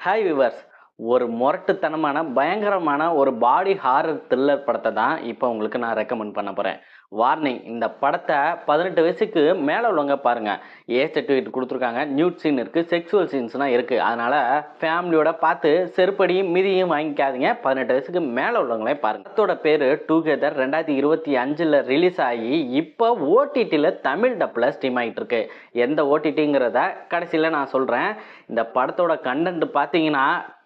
Hi viewers. ஒரு முரட்டுத்தனமான பயங்கரமான ஒரு பாடி ஹாரர் த்ரில்லர் படத்தை தான் இப்போ உங்களுக்கு நான் ரெக்கமெண்ட் பண்ண போகிறேன். வார்னிங், இந்த படத்தை 18 வயசுக்கு மேலே உள்ளவங்க பாருங்கள். ஏஜ் சர்டிஃபிகேட் கொடுத்துருக்காங்க, நியூட் சீன் இருக்குது, செக்ஸுவல் சீன்ஸ்லாம் இருக்குது. அதனால் ஃபேமிலியோட பார்த்து செருப்படியும் மிதியும் வாங்கிக்காதீங்க. 18 வயசுக்கு மேலே உள்ளவங்களே பாருங்கள். படத்தோட பேர் டுகெதர் 2025 ரிலீஸ் ஆகி இப்போ ஓடிடியில் தமிழ் டப்பில் ஸ்ட்ரீம் ஆகிட்டு இருக்கு. எந்த ஓடிடிங்கிறத கடைசியில் நான் சொல்கிறேன். இந்த படத்தோட கண்டென்ட் பார்த்தீங்கன்னா,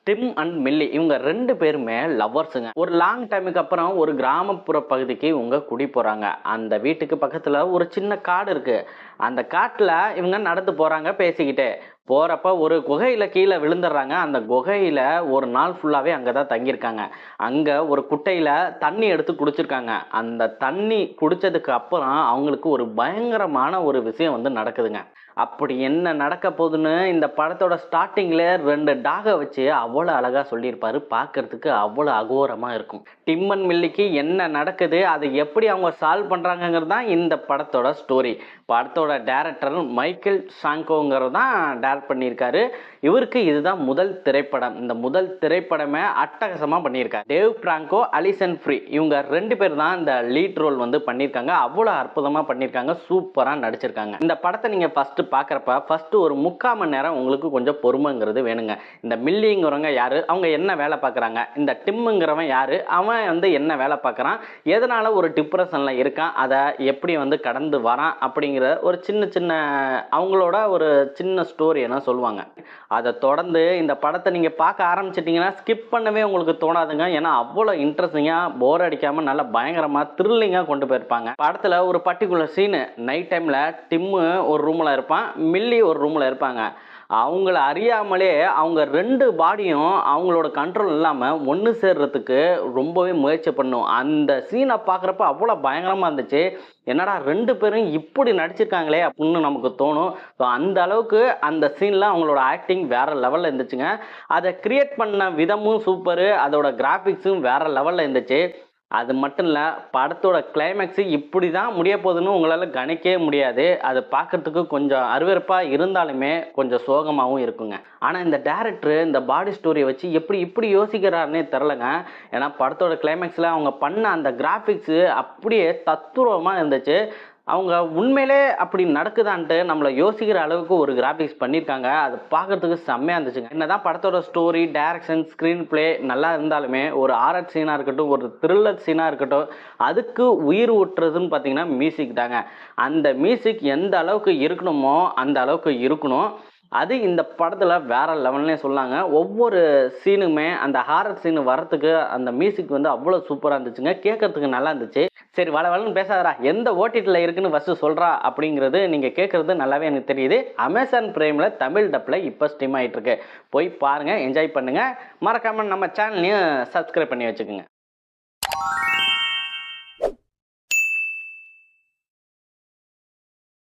டிம் அண்ட் மில்லி இவங்க 2 பேருமே லவ்வர்ஸுங்க. ஒரு லாங் டைமுக்கு அப்புறம் ஒரு கிராமப்புற பகுதிக்கு இவங்க குடி போகிறாங்க. அந்த வீட்டுக்கு பக்கத்தில் ஒரு சின்ன காடு இருக்குது. அந்த காட்டில் இவங்க நடந்து போகிறாங்க பேசிக்கிட்டே. போகிறப்ப ஒரு குகையில் கீழே விழுந்துடுறாங்க. அந்த குகையில் ஒரு நாள் ஃபுல்லாகவே அங்கே தான் தங்கியிருக்காங்க. அங்கே ஒரு குட்டையில் தண்ணி எடுத்து குடிச்சிருக்காங்க. அந்த தண்ணி குடித்ததுக்கு அப்புறம் அவங்களுக்கு ஒரு பயங்கரமான ஒரு விஷயம் வந்து நடக்குதுங்க. அப்படி என்ன நடக்க போகுதுன்னு இந்த படத்தோட ஸ்டார்டிங்கில் 2 டாகை வச்சு அவ்வளோ அழகாக சொல்லியிருப்பாரு. பார்க்கறதுக்கு அவ்வளோ அகோரமாக இருக்கும். டிம் அண்ட் மில்லிக்கு என்ன நடக்குது, அதை எப்படி அவங்க சால்வ் பண்ணுறாங்கிறது தான் இந்த படத்தோட ஸ்டோரி. படத்தோட டைரக்டர் மைக்கேல் சாங்கோங்கிறது தான் டைரக்ட் பண்ணியிருக்காரு. இவருக்கு இதுதான் முதல் திரைப்படம். இந்த முதல் திரைப்படமே அட்டகாசமாக பண்ணியிருக்காரு. டேவ் பிராங்கோ, அலிசன் ஃப்ரீ இவங்க 2 பேர் தான் இந்த லீட் ரோல் வந்து பண்ணியிருக்காங்க. அவ்வளோ அற்புதமாக பண்ணியிருக்காங்க, சூப்பராக நடிச்சிருக்காங்க. இந்த படத்தை நீங்கள் ஃபஸ்ட்டு பார்க்குறப்ப ஃபஸ்ட்டு ஒரு 3/4 மணி நேரம் உங்களுக்கு கொஞ்சம் பொறுமைங்கிறது வேணுங்க. இந்த மில்லிங்கிறவங்க யார், அவங்க என்ன வேலை பார்க்குறாங்க, இந்த டிம்முங்கிறவன் யார், அவன் வந்து என்ன வேலை பார்க்குறான், எதனால் ஒரு டிப்ரெஷனில் இருக்கான், அதை எப்படி வந்து கடந்து வரான் அப்படிங்கிற ஒரு சின்ன சின்ன அவங்களோட ஒரு சின்ன ஸ்டோரி என்ன சொல்லுவாங்க. அதை தொடர்ந்து இந்த படத்தை நீங்கள் பார்க்க ஆரம்பிச்சிட்டிங்கன்னா ஸ்கிப் பண்ணவே உங்களுக்கு தோணாதுங்க. ஏன்னா அவ்வளோ இன்ட்ரெஸ்டிங்காக, போர் அடிக்காமல் நல்லா பயங்கரமாக த்ரில்லிங்காக கொண்டு போயிருப்பாங்க. படத்தில் ஒரு பர்டிகுலர் சீனு, நைட் டைமில் டிம்மு ஒரு ரூமில் இருப்பான், மில்லி ஒரு ரூமில் இருப்பாங்க. அவங்கள அறியாமலே அவங்க 2 பாடியும் அவங்களோட கண்ட்ரோல் இல்லாமல் ஒன்று சேர்றதுக்கு ரொம்பவே முயற்சி பண்ணும். அந்த சீனை பார்க்குறப்ப அவ்வளோ பயங்கரமாக இருந்துச்சு. என்னடா 2 பேரும் இப்படி நடிச்சிருக்காங்களே அப்படின்னு நமக்கு தோணும். ஸோ அந்த அளவுக்கு அந்த சீனில் அவங்களோட ஆக்டிங் வேறு லெவலில் இருந்துச்சுங்க. அதை கிரியேட் பண்ண விதமும் சூப்பரு, அதோட கிராஃபிக்ஸும் வேறு லெவலில் இருந்துச்சு. அது மட்டும் இல்லை, படத்தோட கிளைமேக்ஸு இப்படி தான் முடிய போகுதுன்னு உங்களால் கணிக்கவே முடியாது. அது பார்க்குறதுக்கு கொஞ்சம் அருவருப்பாக இருந்தாலுமே கொஞ்சம் சோகமாகவும் இருக்குங்க. ஆனால் இந்த டேரக்டரு இந்த பாடி ஸ்டோரியை வச்சு இப்படி யோசிக்கிறாருன்னே தெரிலங்க. ஏன்னா படத்தோட கிளைமேக்ஸில் அவங்க பண்ண அந்த கிராஃபிக்ஸு அப்படியே தத்துரூபமாக இருந்துச்சு. அவங்க உண்மையிலே அப்படி நடக்குதான்ட்டு நம்மளை யோசிக்கிற அளவுக்கு ஒரு கிராஃபிக்ஸ் பண்ணியிருக்காங்க. அது பார்க்குறதுக்கு செம்மையாக இருந்துச்சுங்க. என்ன தான் படத்தோட ஸ்டோரி, டைரக்ஷன், ஸ்க்ரீன் பிளே நல்லா இருந்தாலுமே ஒரு ஆர்ட் சீனாக இருக்கட்டும், ஒரு த்ரில்லர் சீனாக இருக்கட்டும், அதுக்கு உயிர் ஊட்டுறதுன்னு பார்த்தீங்கன்னா மியூசிக் தாங்க. அந்த மியூசிக் எந்த அளவுக்கு இருக்கணுமோ அந்த அளவுக்கு இருக்கணும். அது இந்த படத்தில் வேறு லெவல்னே சொல்லாங்க. ஒவ்வொரு சீனுமே அந்த ஹாரர் சீனு வரத்துக்கு அந்த மியூசிக் வந்து அவ்வளோ சூப்பராக இருந்துச்சுங்க. கேட்கறதுக்கு நல்லா இருந்துச்சு. சரி, வளவலன்னு பேசாதடா, எந்த ஓடிடியில் இருக்குன்னு ஃபஸ்ட்டு சொல்கிறா அப்படிங்கிறது நீங்கள் கேட்குறது நல்லாவே எனக்கு தெரியுது. அமேசான் பிரைமில் தமிழ் டப்பில் இப்போ ஸ்ட்ரீம் ஆகிட்டுருக்கு. போய் பாருங்கள், என்ஜாய் பண்ணுங்கள். மறக்காமல் நம்ம சேனலையும் சப்ஸ்கிரைப் பண்ணி வச்சுக்கோங்க.